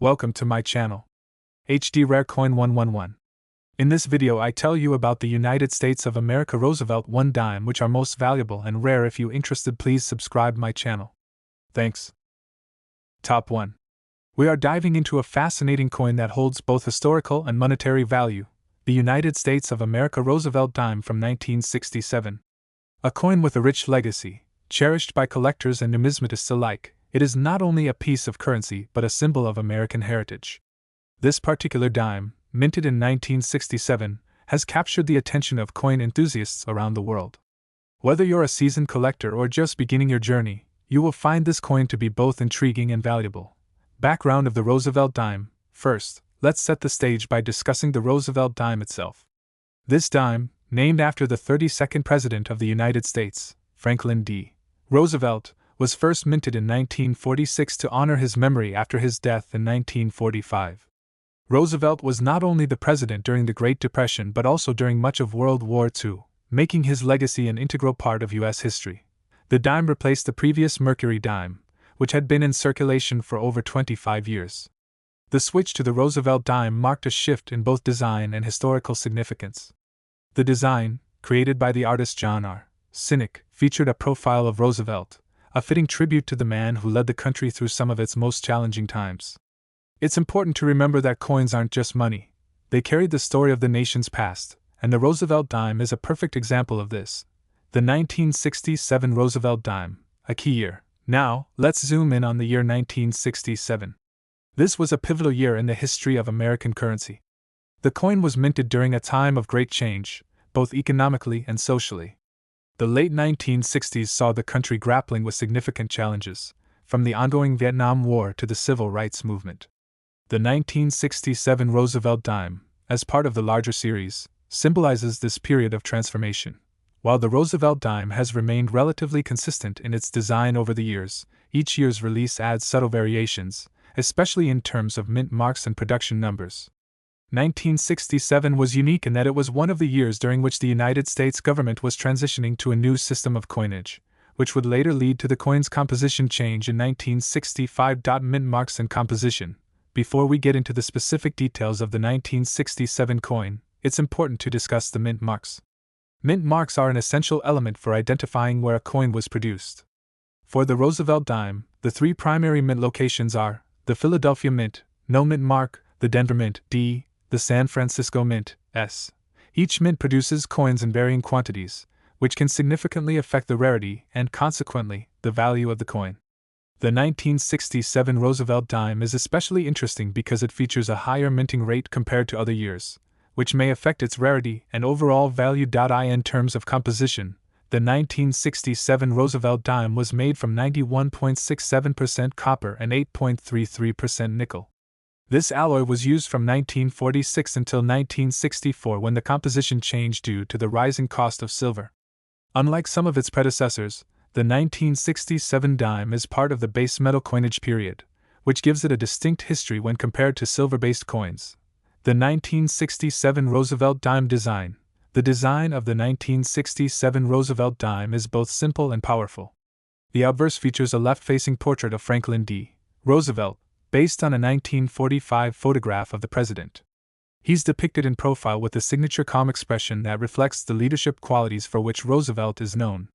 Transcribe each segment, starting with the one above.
Welcome to my channel, HD Rare Coin111. In this video I tell you about the United States of America Roosevelt 1 dime, which are most valuable and rare. If you interested, please subscribe my channel. Thanks. Top 1. We are diving into a fascinating coin that holds both historical and monetary value, the United States of America Roosevelt dime from 1967. A coin with a rich legacy, cherished by collectors and numismatists alike. It is not only a piece of currency but a symbol of American heritage. This particular dime, minted in 1967, has captured the attention of coin enthusiasts around the world. Whether you're a seasoned collector or just beginning your journey, you will find this coin to be both intriguing and valuable. Background of the Roosevelt dime. First, let's set the stage by discussing the Roosevelt dime itself. This dime, named after the 32nd President of the United States, Franklin D. Roosevelt, was first minted in 1946 to honor his memory after his death in 1945. Roosevelt was not only the president during the Great Depression but also during much of World War II, making his legacy an integral part of U.S. history. The dime replaced the previous Mercury dime, which had been in circulation for over 25 years. The switch to the Roosevelt dime marked a shift in both design and historical significance. The design, created by the artist John R. Sinek, featured a profile of Roosevelt, a fitting tribute to the man who led the country through some of its most challenging times. It's important to remember that coins aren't just money. They carry the story of the nation's past, and the Roosevelt dime is a perfect example of this. The 1967 Roosevelt dime, a key year. Now, let's zoom in on the year 1967. This was a pivotal year in the history of American currency. The coin was minted during a time of great change, both economically and socially. The late 1960s saw the country grappling with significant challenges, from the ongoing Vietnam War to the Civil Rights Movement. The 1967 Roosevelt dime, as part of the larger series, symbolizes this period of transformation. While the Roosevelt dime has remained relatively consistent in its design over the years, each year's release adds subtle variations, especially in terms of mint marks and production numbers. 1967 was unique in that it was one of the years during which the United States government was transitioning to a new system of coinage, which would later lead to the coin's composition change in 1965. Mint marks and composition. Before we get into the specific details of the 1967 coin, it's important to discuss the mint marks. Mint marks are an essential element for identifying where a coin was produced. For the Roosevelt dime, the three primary mint locations are the Philadelphia Mint, no mint mark, the Denver Mint, D, the San Francisco Mint, S. Each mint produces coins in varying quantities, which can significantly affect the rarity and, consequently, the value of the coin. The 1967 Roosevelt dime is especially interesting because it features a higher minting rate compared to other years, which may affect its rarity and overall value. In terms of composition, the 1967 Roosevelt dime was made from 91.67% copper and 8.33% nickel. This alloy was used from 1946 until 1964, when the composition changed due to the rising cost of silver. Unlike some of its predecessors, the 1967 dime is part of the base metal coinage period, which gives it a distinct history when compared to silver-based coins. The 1967 Roosevelt dime design. The design of the 1967 Roosevelt dime is both simple and powerful. The obverse features a left-facing portrait of Franklin D. Roosevelt, based on a 1945 photograph of the president. He's depicted in profile with a signature calm expression that reflects the leadership qualities for which Roosevelt is known.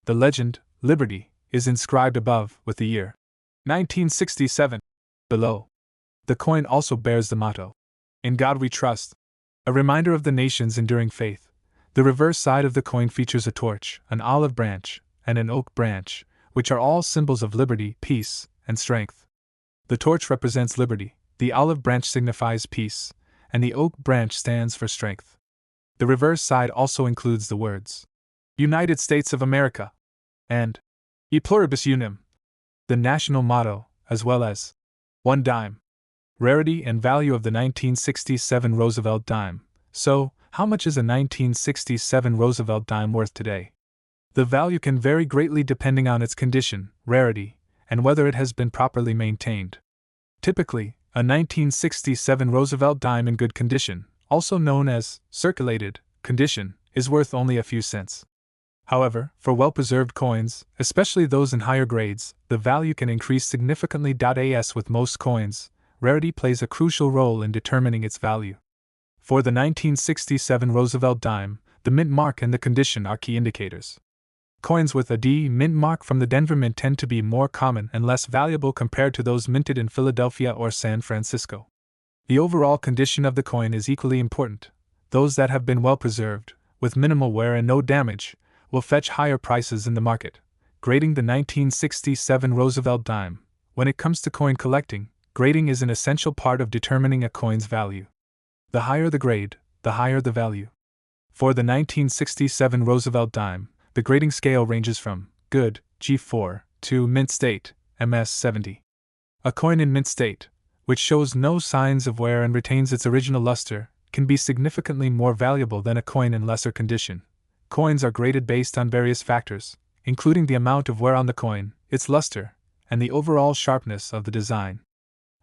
The legend, Liberty, is inscribed above, with the year 1967 below. The coin also bears the motto, "In God We Trust," a reminder of the nation's enduring faith. The reverse side of the coin features a torch, an olive branch, and an oak branch, which are all symbols of liberty, peace, and strength. The torch represents liberty, the olive branch signifies peace, and the oak branch stands for strength. The reverse side also includes the words, "United States of America," and "E pluribus unum," the national motto, as well as 1 dime. Rarity and value of the 1967 Roosevelt dime. So, how much is a 1967 Roosevelt dime worth today? The value can vary greatly depending on its condition, rarity, and whether it has been properly maintained. Typically, a 1967 Roosevelt dime in good condition, also known as circulated condition, is worth only a few cents. However, for well-preserved coins, especially those in higher grades, the value can increase significantly. As with most coins, rarity plays a crucial role in determining its value. For the 1967 Roosevelt dime, the mint mark and the condition are key indicators. Coins with a D mint mark from the Denver Mint tend to be more common and less valuable compared to those minted in Philadelphia or San Francisco. The overall condition of the coin is equally important. Those that have been well preserved, with minimal wear and no damage, will fetch higher prices in the market. Grading the 1967 Roosevelt dime. When it comes to coin collecting, grading is an essential part of determining a coin's value. The higher the grade, the higher the value. For the 1967 Roosevelt dime, the grading scale ranges from good, G4, to mint state, MS70. A coin in mint state, which shows no signs of wear and retains its original luster, can be significantly more valuable than a coin in lesser condition. Coins are graded based on various factors, including the amount of wear on the coin, its luster, and the overall sharpness of the design.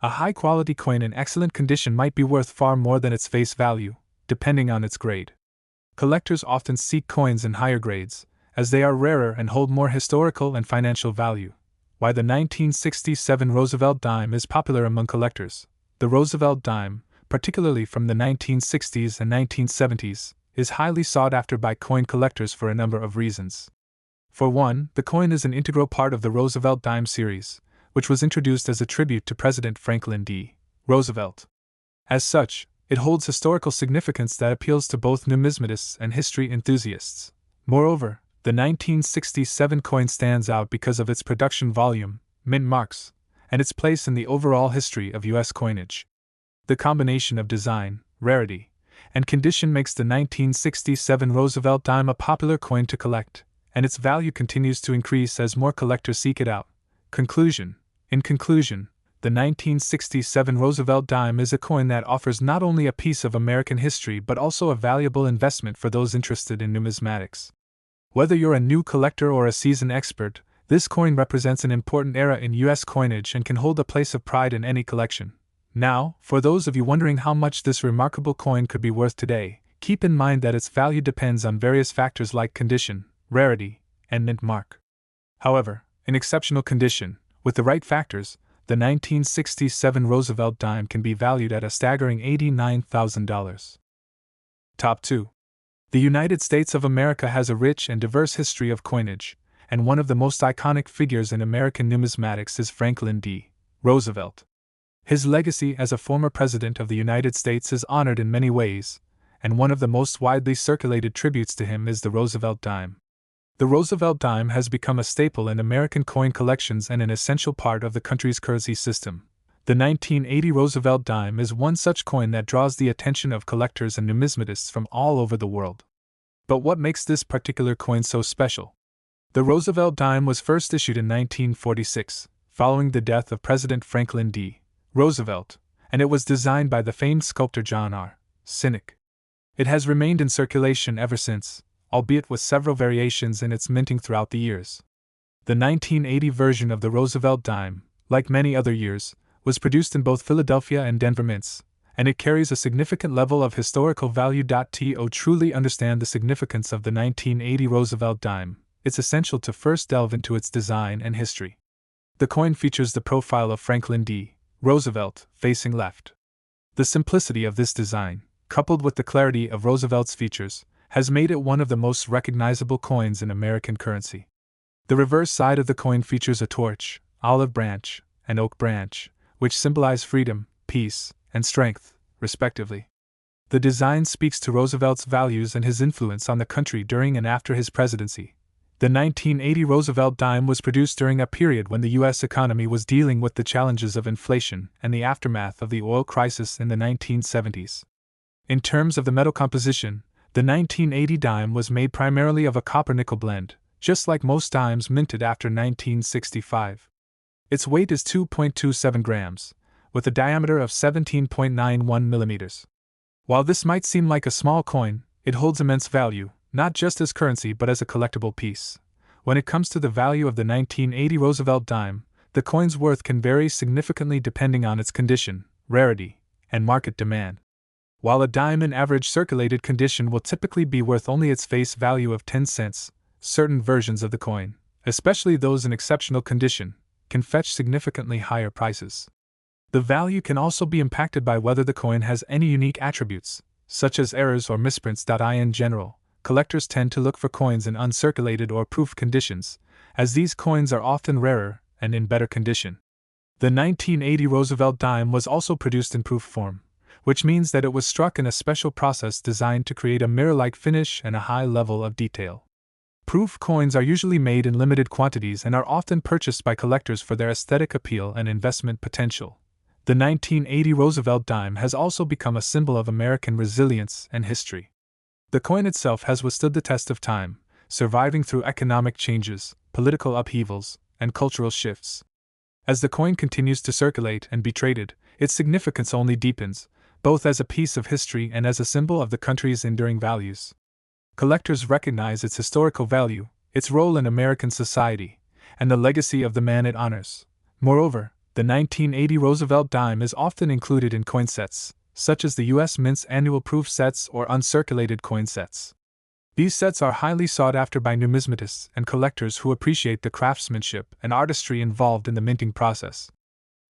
A high-quality coin in excellent condition might be worth far more than its face value, depending on its grade. Collectors often seek coins in higher grades, as they are rarer and hold more historical and financial value. Why the 1967 Roosevelt dime is popular among collectors. The Roosevelt dime, particularly from the 1960s and 1970s, is highly sought after by coin collectors for a number of reasons. For one, the coin is an integral part of the Roosevelt dime series, which was introduced as a tribute to President Franklin D. Roosevelt. As such, it holds historical significance that appeals to both numismatists and history enthusiasts. Moreover, the 1967 coin stands out because of its production volume, mint marks, and its place in the overall history of U.S. coinage. The combination of design, rarity, and condition makes the 1967 Roosevelt dime a popular coin to collect, and its value continues to increase as more collectors seek it out. In conclusion, the 1967 Roosevelt dime is a coin that offers not only a piece of American history but also a valuable investment for those interested in numismatics. Whether you're a new collector or a seasoned expert, this coin represents an important era in U.S. coinage and can hold a place of pride in any collection. Now, for those of you wondering how much this remarkable coin could be worth today, keep in mind that its value depends on various factors like condition, rarity, and mint mark. However, in exceptional condition, with the right factors, the 1967 Roosevelt dime can be valued at a staggering $89,000. Top 2. The United States of America has a rich and diverse history of coinage, and one of the most iconic figures in American numismatics is Franklin D. Roosevelt. His legacy as a former president of the United States is honored in many ways, and one of the most widely circulated tributes to him is the Roosevelt dime. The Roosevelt dime has become a staple in American coin collections and an essential part of the country's currency system. The 1980 Roosevelt dime is one such coin that draws the attention of collectors and numismatists from all over the world. But what makes this particular coin so special? The Roosevelt dime was first issued in 1946, following the death of President Franklin D. Roosevelt, and it was designed by the famed sculptor John R. Sinek. It has remained in circulation ever since, albeit with several variations in its minting throughout the years. The 1980 version of the Roosevelt dime, like many other years, was produced in both Philadelphia and Denver mints, and it carries a significant level of historical value. To truly understand the significance of the 1980 Roosevelt dime, it's essential to first delve into its design and history. The coin features the profile of Franklin D. Roosevelt, facing left. The simplicity of this design, coupled with the clarity of Roosevelt's features, has made it one of the most recognizable coins in American currency. The reverse side of the coin features a torch, olive branch, and oak branch, which symbolize freedom, peace, and strength, respectively. The design speaks to Roosevelt's values and his influence on the country during and after his presidency. The 1980 Roosevelt dime was produced during a period when the U.S. economy was dealing with the challenges of inflation and the aftermath of the oil crisis in the 1970s. In terms of the metal composition, the 1980 dime was made primarily of a copper-nickel blend, just like most dimes minted after 1965. Its weight is 2.27 grams, with a diameter of 17.91 millimeters. While this might seem like a small coin, it holds immense value, not just as currency but as a collectible piece. When it comes to the value of the 1980 Roosevelt dime, the coin's worth can vary significantly depending on its condition, rarity, and market demand. While a dime in average circulated condition will typically be worth only its face value of 10 cents, certain versions of the coin, especially those in exceptional condition, can fetch significantly higher prices. The value can also be impacted by whether the coin has any unique attributes, such as errors or misprints. In general, collectors tend to look for coins in uncirculated or proof conditions, as these coins are often rarer and in better condition. The 1980 Roosevelt dime was also produced in proof form, which means that it was struck in a special process designed to create a mirror-like finish and a high level of detail. Proof coins are usually made in limited quantities and are often purchased by collectors for their aesthetic appeal and investment potential. The 1980 Roosevelt dime has also become a symbol of American resilience and history. The coin itself has withstood the test of time, surviving through economic changes, political upheavals, and cultural shifts. As the coin continues to circulate and be traded, its significance only deepens, both as a piece of history and as a symbol of the country's enduring values. Collectors recognize its historical value, its role in American society, and the legacy of the man it honors. Moreover, the 1980 Roosevelt dime is often included in coin sets, such as the U.S. Mint's annual proof sets or uncirculated coin sets. These sets are highly sought after by numismatists and collectors who appreciate the craftsmanship and artistry involved in the minting process.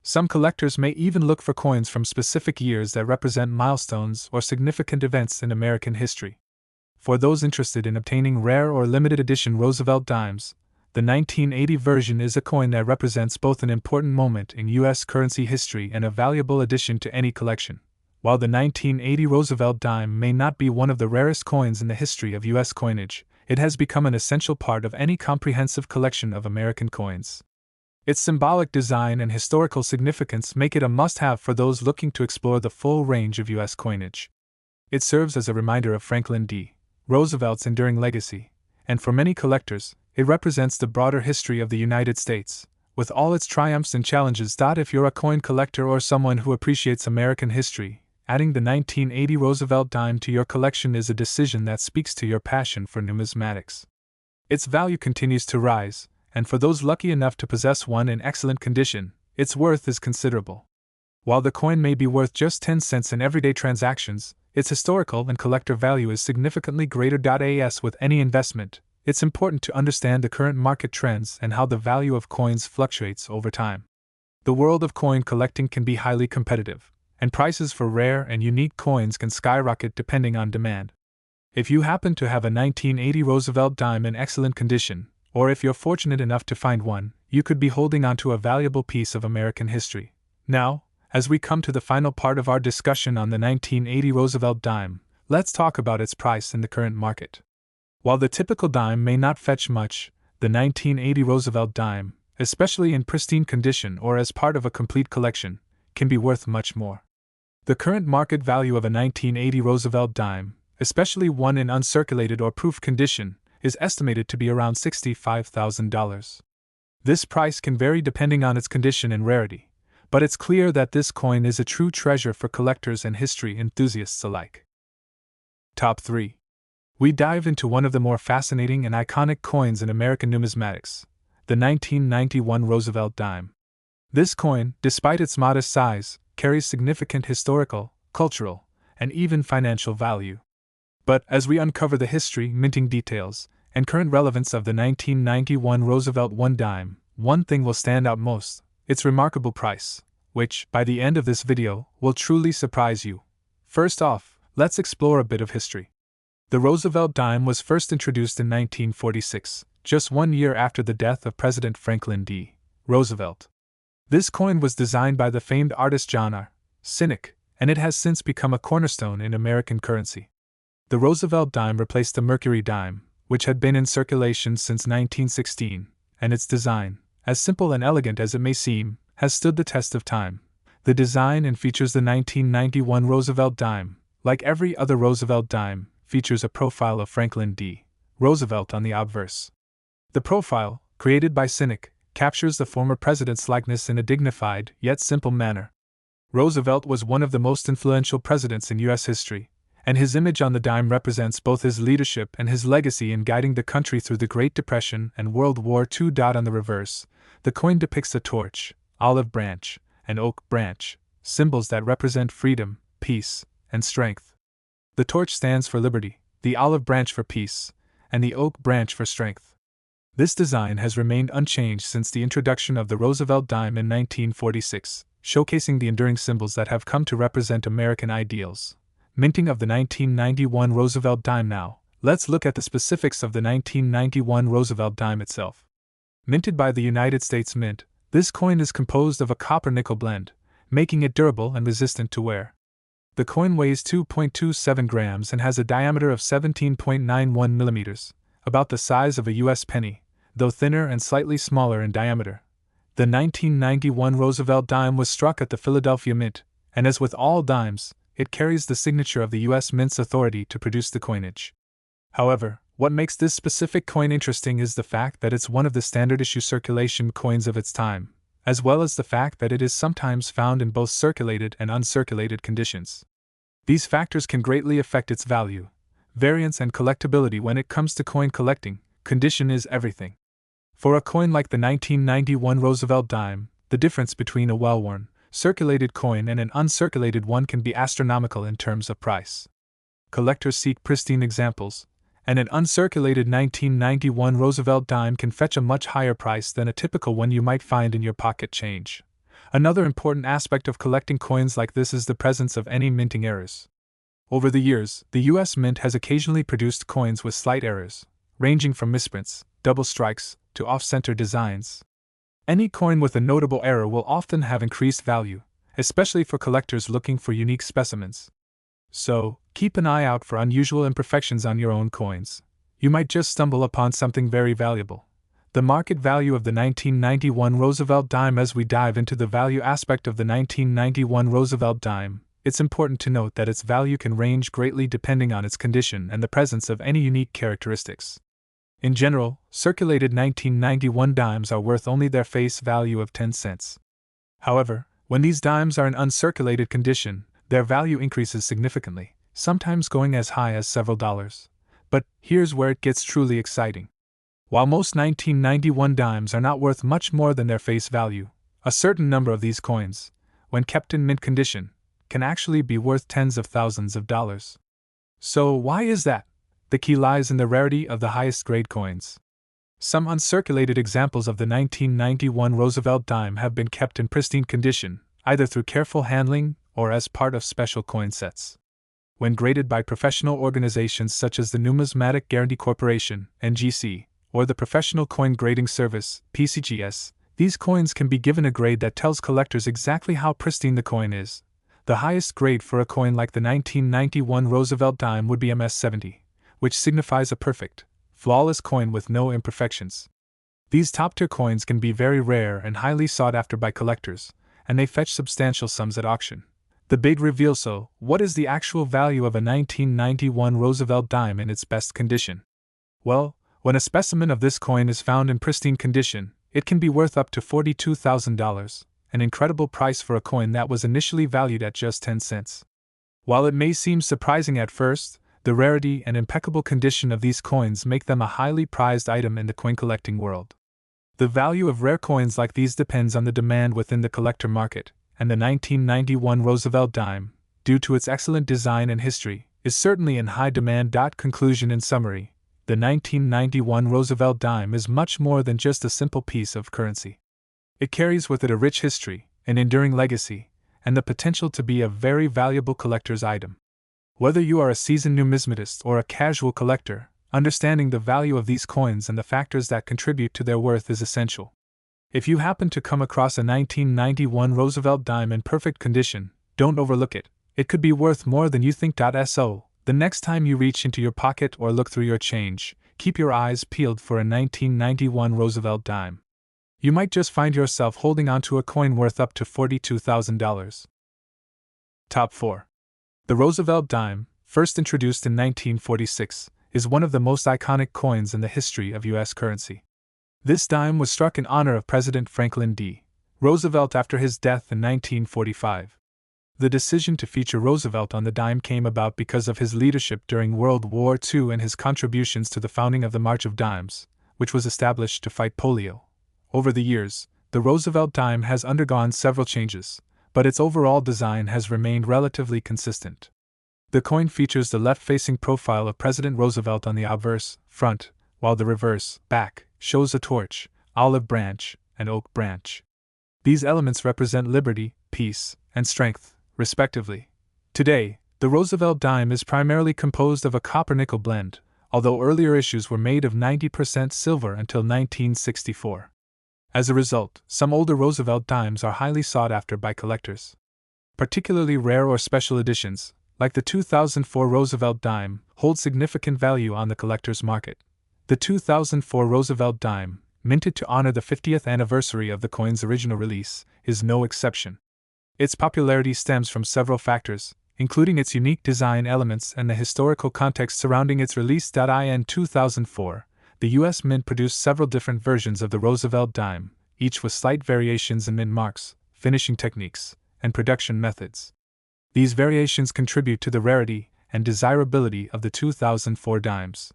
Some collectors may even look for coins from specific years that represent milestones or significant events in American history. For those interested in obtaining rare or limited edition Roosevelt dimes, the 1980 version is a coin that represents both an important moment in U.S. currency history and a valuable addition to any collection. While the 1980 Roosevelt dime may not be one of the rarest coins in the history of U.S. coinage, it has become an essential part of any comprehensive collection of American coins. Its symbolic design and historical significance make it a must-have for those looking to explore the full range of U.S. coinage. It serves as a reminder of Franklin D. Roosevelt's enduring legacy, and for many collectors, it represents the broader history of the United States, with all its triumphs and challenges. If you're a coin collector or someone who appreciates American history, adding the 1980 Roosevelt dime to your collection is a decision that speaks to your passion for numismatics. Its value continues to rise, and for those lucky enough to possess one in excellent condition, its worth is considerable. While the coin may be worth just 10 cents in everyday transactions, its historical and collector value is significantly greater. As with any investment, it's important to understand the current market trends and how the value of coins fluctuates over time. The world of coin collecting can be highly competitive, and prices for rare and unique coins can skyrocket depending on demand. If you happen to have a 1980 Roosevelt dime in excellent condition, or if you're fortunate enough to find one, you could be holding onto a valuable piece of American history. Now, as we come to the final part of our discussion on the 1980 Roosevelt dime, let's talk about its price in the current market. While the typical dime may not fetch much, the 1980 Roosevelt dime, especially in pristine condition or as part of a complete collection, can be worth much more. The current market value of a 1980 Roosevelt dime, especially one in uncirculated or proof condition, is estimated to be around $65,000. This price can vary depending on its condition and rarity, but it's clear that this coin is a true treasure for collectors and history enthusiasts alike. Top 3. We dive into one of the more fascinating and iconic coins in American numismatics, the 1991 Roosevelt dime. This coin, despite its modest size, carries significant historical, cultural, and even financial value. But as we uncover the history, minting details, and current relevance of the 1991 Roosevelt dime, one thing will stand out most: its remarkable price, which, by the end of this video, will truly surprise you. First off, let's explore a bit of history. The Roosevelt dime was first introduced in 1946, just 1 year after the death of President Franklin D. Roosevelt. This coin was designed by the famed artist John R. Sinek, and it has since become a cornerstone in American currency. The Roosevelt dime replaced the Mercury dime, which had been in circulation since 1916, and its design, as simple and elegant as it may seem, has stood the test of time. The design and features the 1991 Roosevelt dime, like every other Roosevelt dime, features a profile of Franklin D. Roosevelt on the obverse. The profile, created by Sinek, captures the former president's likeness in a dignified, yet simple manner. Roosevelt was one of the most influential presidents in U.S. history, and his image on the dime represents both his leadership and his legacy in guiding the country through the Great Depression and World War II. On the reverse, the coin depicts a torch, olive branch, and oak branch, symbols that represent freedom, peace, and strength. The torch stands for liberty, the olive branch for peace, and the oak branch for strength. This design has remained unchanged since the introduction of the Roosevelt dime in 1946, showcasing the enduring symbols that have come to represent American ideals. Minting of the 1991 Roosevelt dime. Now, let's look at the specifics of the 1991 Roosevelt dime itself. Minted by the United States Mint, this coin is composed of a copper-nickel blend, making it durable and resistant to wear. The coin weighs 2.27 grams and has a diameter of 17.91 millimeters, about the size of a U.S. penny, though thinner and slightly smaller in diameter. The 1991 Roosevelt dime was struck at the Philadelphia Mint, and as with all dimes, it carries the signature of the U.S. Mint's authority to produce the coinage. However, what makes this specific coin interesting is the fact that it's one of the standard issue circulation coins of its time, as well as the fact that it is sometimes found in both circulated and uncirculated conditions. These factors can greatly affect its value, variance, and collectability. When it comes to coin collecting, condition is everything. For a coin like the 1991 Roosevelt dime, the difference between a well-worn, circulated coin and an uncirculated one can be astronomical in terms of price. Collectors seek pristine examples, and an uncirculated 1991 Roosevelt dime can fetch a much higher price than a typical one you might find in your pocket change. Another important aspect of collecting coins like this is the presence of any minting errors. Over the years, the U.S. Mint has occasionally produced coins with slight errors, ranging from misprints, double strikes, to off-center designs. Any coin with a notable error will often have increased value, especially for collectors looking for unique specimens. So, keep an eye out for unusual imperfections on your own coins. You might just stumble upon something very valuable. The market value of the 1991 Roosevelt dime. As we dive into the value aspect of the 1991 Roosevelt dime, it's important to note that its value can range greatly depending on its condition and the presence of any unique characteristics. In general, circulated 1991 dimes are worth only their face value of 10 cents. However, when these dimes are in uncirculated condition, their value increases significantly, sometimes going as high as several dollars. But here's where it gets truly exciting. While most 1991 dimes are not worth much more than their face value, a certain number of these coins, when kept in mint condition, can actually be worth tens of thousands of dollars. So why is that? The key lies in the rarity of the highest grade coins. Some uncirculated examples of the 1991 Roosevelt dime have been kept in pristine condition, either through careful handling or as part of special coin sets. When graded by professional organizations such as the Numismatic Guarantee Corporation, NGC, or the Professional Coin Grading Service, PCGS, these coins can be given a grade that tells collectors exactly how pristine the coin is. The highest grade for a coin like the 1991 Roosevelt dime would be MS-70, which signifies a perfect, flawless coin with no imperfections. These top-tier coins can be very rare and highly sought after by collectors, and they fetch substantial sums at auction. The big reveal: so, what is the actual value of a 1991 Roosevelt dime in its best condition? Well, when a specimen of this coin is found in pristine condition, it can be worth up to $42,000, an incredible price for a coin that was initially valued at just 10 cents. While it may seem surprising at first, the rarity and impeccable condition of these coins make them a highly prized item in the coin collecting world. The value of rare coins like these depends on the demand within the collector market, and the 1991 Roosevelt dime, due to its excellent design and history, is certainly in high demand. Conclusion: in summary, the 1991 Roosevelt dime is much more than just a simple piece of currency. It carries with it a rich history, an enduring legacy, and the potential to be a very valuable collector's item. Whether you are a seasoned numismatist or a casual collector, understanding the value of these coins and the factors that contribute to their worth is essential. If you happen to come across a 1991 Roosevelt dime in perfect condition, don't overlook it. It could be worth more than you think. So, the next time you reach into your pocket or look through your change, keep your eyes peeled for a 1991 Roosevelt dime. You might just find yourself holding onto a coin worth up to $42,000. Top 4. The Roosevelt dime, first introduced in 1946, is one of the most iconic coins in the history of U.S. currency. This dime was struck in honor of President Franklin D. Roosevelt after his death in 1945. The decision to feature Roosevelt on the dime came about because of his leadership during World War II and his contributions to the founding of the March of Dimes, which was established to fight polio. Over the years, the Roosevelt dime has undergone several changes, but its overall design has remained relatively consistent. The coin features the left-facing profile of President Roosevelt on the obverse front, while the reverse back shows a torch, olive branch, and oak branch. These elements represent liberty, peace, and strength, respectively. Today, the Roosevelt dime is primarily composed of a copper-nickel blend, although earlier issues were made of 90% silver until 1964. As a result, some older Roosevelt dimes are highly sought after by collectors. Particularly rare or special editions, like the 2004 Roosevelt dime, hold significant value on the collector's market. The 2004 Roosevelt dime, minted to honor the 50th anniversary of the coin's original release, is no exception. Its popularity stems from several factors, including its unique design elements and the historical context surrounding its release. In 2004, the U.S. Mint produced several different versions of the Roosevelt dime, each with slight variations in mint marks, finishing techniques, and production methods. These variations contribute to the rarity and desirability of the 2004 dimes.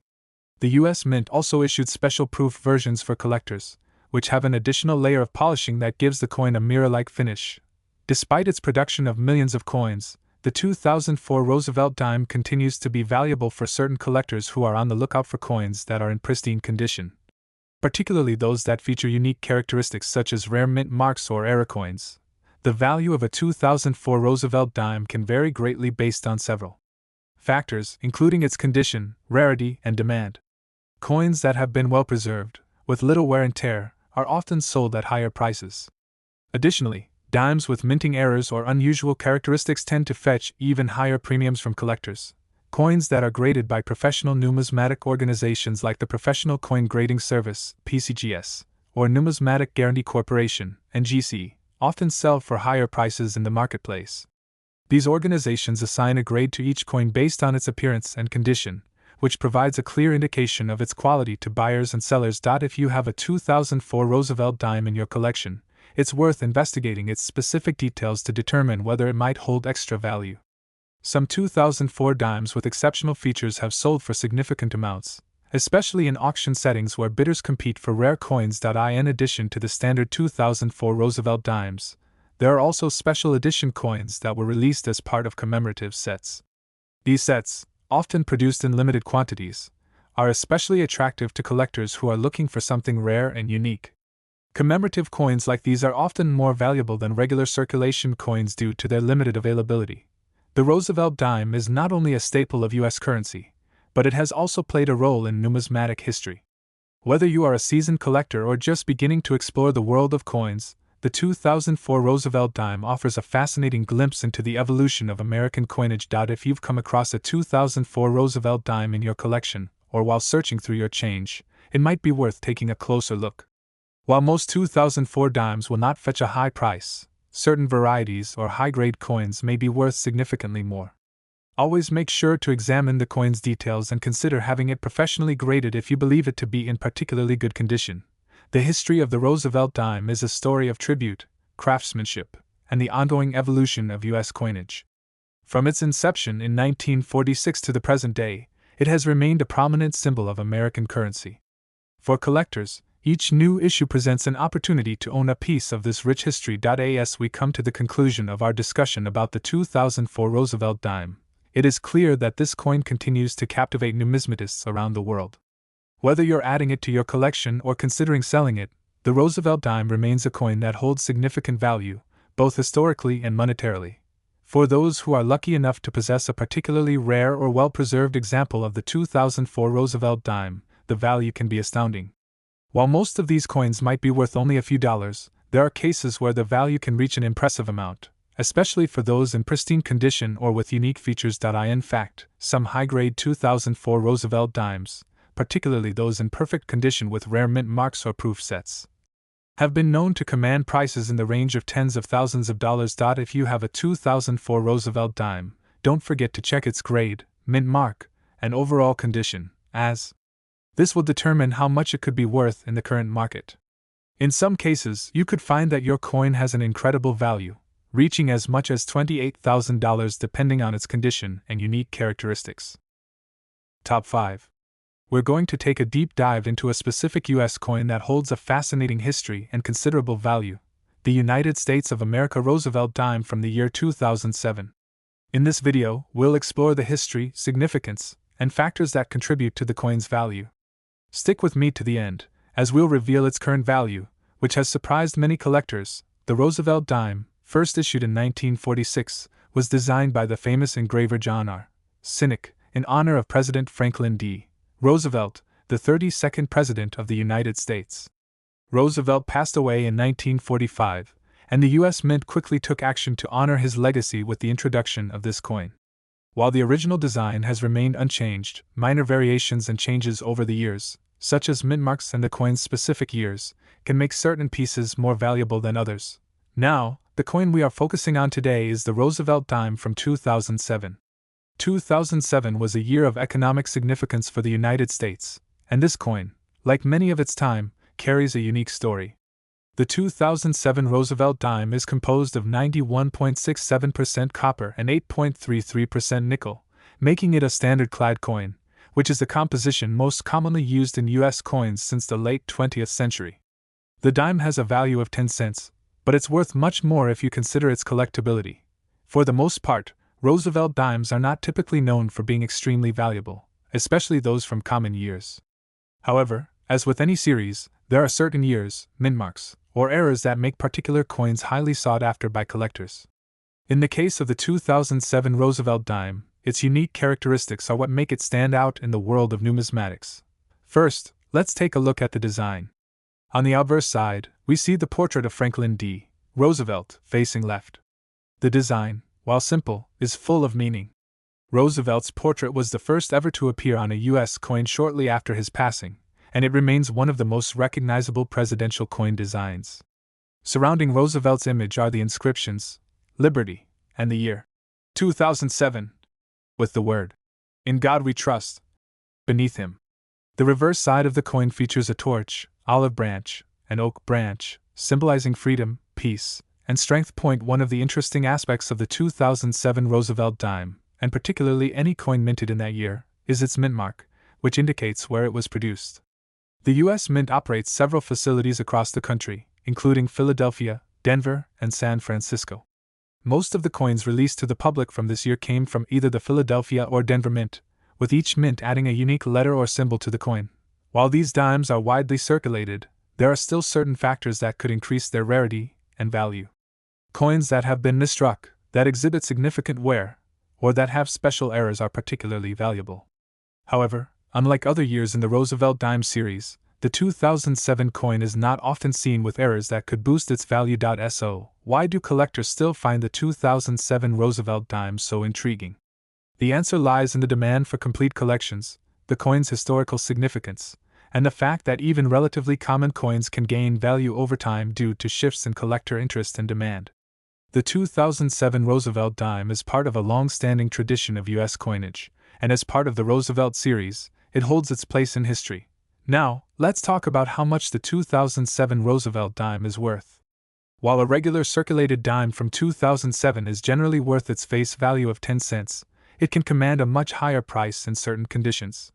The U.S. Mint also issued special proof versions for collectors, which have an additional layer of polishing that gives the coin a mirror-like finish. Despite its production of millions of coins, the 2004 Roosevelt dime continues to be valuable for certain collectors who are on the lookout for coins that are in pristine condition, particularly those that feature unique characteristics such as rare mint marks or Rare coins. The value of a 2004 Roosevelt dime can vary greatly based on several factors, including its condition, rarity, and demand. Coins that have been well preserved, with little wear and tear, are often sold at higher prices. Additionally, dimes with minting errors or unusual characteristics tend to fetch even higher premiums from collectors. Coins that are graded by professional numismatic organizations like the Professional Coin Grading Service (PCGS) or Numismatic Guarantee Corporation (NGC) often sell for higher prices in the marketplace. These organizations assign a grade to each coin based on its appearance and condition, which provides a clear indication of its quality to buyers and sellers. If you have a 2004 Roosevelt dime in your collection, it's worth investigating its specific details to determine whether it might hold extra value. Some 2004 dimes with exceptional features have sold for significant amounts, especially in auction settings where bidders compete for rare coins. In addition to the standard 2004 Roosevelt dimes, there are also special edition coins that were released as part of commemorative sets. These sets, often produced in limited quantities, are especially attractive to collectors who are looking for something rare and unique. Commemorative coins like these are often more valuable than regular circulation coins due to their limited availability. The Roosevelt dime is not only a staple of U.S. currency, but it has also played a role in numismatic history. Whether you are a seasoned collector or just beginning to explore the world of coins, the 2004 Roosevelt dime offers a fascinating glimpse into the evolution of American coinage. If you've come across a 2004 Roosevelt dime in your collection, or while searching through your change, it might be worth taking a closer look. While most 2004 dimes will not fetch a high price, certain varieties or high-grade coins may be worth significantly more. Always make sure to examine the coin's details and consider having it professionally graded if you believe it to be in particularly good condition. The history of the Roosevelt dime is a story of tribute, craftsmanship, and the ongoing evolution of U.S. coinage. From its inception in 1946 to the present day, it has remained a prominent symbol of American currency. For collectors, each new issue presents an opportunity to own a piece of this rich history. As we come to the conclusion of our discussion about the 2004 Roosevelt dime, it is clear that this coin continues to captivate numismatists around the world. Whether you're adding it to your collection or considering selling it, the Roosevelt dime remains a coin that holds significant value, both historically and monetarily. For those who are lucky enough to possess a particularly rare or well-preserved example of the 2004 Roosevelt dime, the value can be astounding. While most of these coins might be worth only a few dollars, there are cases where the value can reach an impressive amount, especially for those in pristine condition or with unique features. In fact, some high-grade 2004 Roosevelt dimes, particularly those in perfect condition with rare mint marks or proof sets, have been known to command prices in the range of tens of thousands of dollars. If you have a 2004 Roosevelt dime, don't forget to check its grade, mint mark, and overall condition, as this will determine how much it could be worth in the current market. In some cases, you could find that your coin has an incredible value, reaching as much as $28,000 depending on its condition and unique characteristics. Top 5. We're going to take a deep dive into a specific U.S. coin that holds a fascinating history and considerable value, the United States of America Roosevelt dime from the year 2007. In this video, we'll explore the history, significance, and factors that contribute to the coin's value. Stick with me to the end, as we'll reveal its current value, which has surprised many collectors. The Roosevelt dime, first issued in 1946, was designed by the famous engraver John R. Sinek in honor of President Franklin D. Roosevelt, the 32nd President of the United States. Roosevelt passed away in 1945, and the U.S. Mint quickly took action to honor his legacy with the introduction of this coin. While the original design has remained unchanged, minor variations and changes over the years, such as mint marks and the coin's specific years, can make certain pieces more valuable than others. Now, the coin we are focusing on today is the Roosevelt dime from 2007. 2007 was a year of economic significance for the United States, and this coin, like many of its time, carries a unique story. The 2007 Roosevelt dime is composed of 91.67% copper and 8.33% nickel, making it a standard-clad coin, which is the composition most commonly used in U.S. coins since the late 20th century. The dime has a value of 10 cents, but it's worth much more if you consider its collectability. For the most part, Roosevelt dimes are not typically known for being extremely valuable, especially those from common years. However, as with any series, there are certain years, mint marks, or eras that make particular coins highly sought after by collectors. In the case of the 2007 Roosevelt dime, its unique characteristics are what make it stand out in the world of numismatics. First, let's take a look at the design. On the obverse side, we see the portrait of Franklin D. Roosevelt, facing left. The design, while simple, is full of meaning. Roosevelt's portrait was the first ever to appear on a U.S. coin shortly after his passing, and it remains one of the most recognizable presidential coin designs. Surrounding Roosevelt's image are the inscriptions, Liberty, and the year 2007, with the word, In God We Trust, beneath him. The reverse side of the coin features a torch, olive branch, and oak branch, symbolizing freedom, peace, and strength. One of the interesting aspects of the 2007 Roosevelt dime, and particularly any coin minted in that year, is its mint mark, which indicates where it was produced. The U.S. Mint operates several facilities across the country, including Philadelphia, Denver, and San Francisco. Most of the coins released to the public from this year came from either the Philadelphia or Denver Mint, with each mint adding a unique letter or symbol to the coin. While these dimes are widely circulated, there are still certain factors that could increase their rarity and value. Coins that have been misstruck, that exhibit significant wear, or that have special errors are particularly valuable. However, unlike other years in the Roosevelt dime series, the 2007 coin is not often seen with errors that could boost its value. So, why do collectors still find the 2007 Roosevelt dime so intriguing? The answer lies in the demand for complete collections, the coin's historical significance, and the fact that even relatively common coins can gain value over time due to shifts in collector interest and demand. The 2007 Roosevelt dime is part of a long-standing tradition of U.S. coinage, and as part of the Roosevelt series, it holds its place in history. Now, let's talk about how much the 2007 Roosevelt dime is worth. While a regular circulated dime from 2007 is generally worth its face value of 10 cents, it can command a much higher price in certain conditions.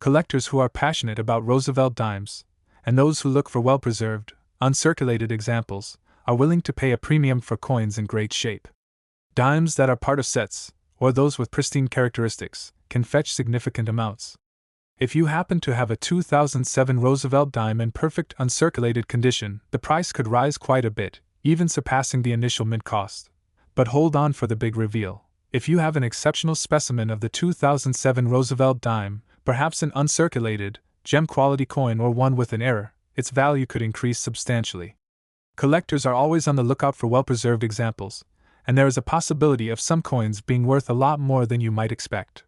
Collectors who are passionate about Roosevelt dimes, and those who look for well-preserved, uncirculated examples, are willing to pay a premium for coins in great shape. Dimes that are part of sets, or those with pristine characteristics, can fetch significant amounts. If you happen to have a 2007 Roosevelt dime in perfect uncirculated condition, the price could rise quite a bit, even surpassing the initial mint cost. But hold on for the big reveal. If you have an exceptional specimen of the 2007 Roosevelt dime, perhaps an uncirculated, gem-quality coin or one with an error, its value could increase substantially. Collectors are always on the lookout for well-preserved examples, and there is a possibility of some coins being worth a lot more than you might expect.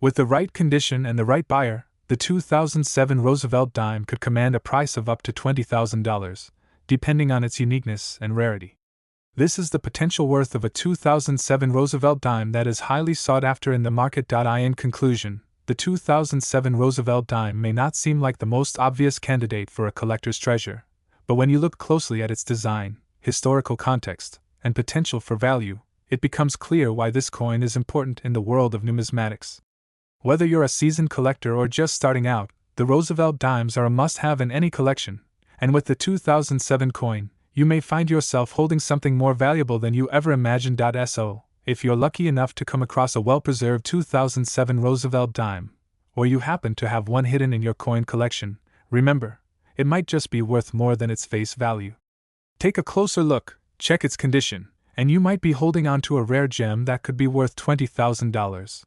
With the right condition and the right buyer, the 2007 Roosevelt dime could command a price of up to $20,000, depending on its uniqueness and rarity. This is the potential worth of a 2007 Roosevelt dime that is highly sought after in the market. In conclusion, the 2007 Roosevelt dime may not seem like the most obvious candidate for a collector's treasure, but when you look closely at its design, historical context, and potential for value, it becomes clear why this coin is important in the world of numismatics. Whether you're a seasoned collector or just starting out, the Roosevelt dimes are a must-have in any collection, and with the 2007 coin, you may find yourself holding something more valuable than you ever imagined. So, if you're lucky enough to come across a well-preserved 2007 Roosevelt dime, or you happen to have one hidden in your coin collection, remember, it might just be worth more than its face value. Take a closer look, check its condition, and you might be holding on to a rare gem that could be worth $20,000.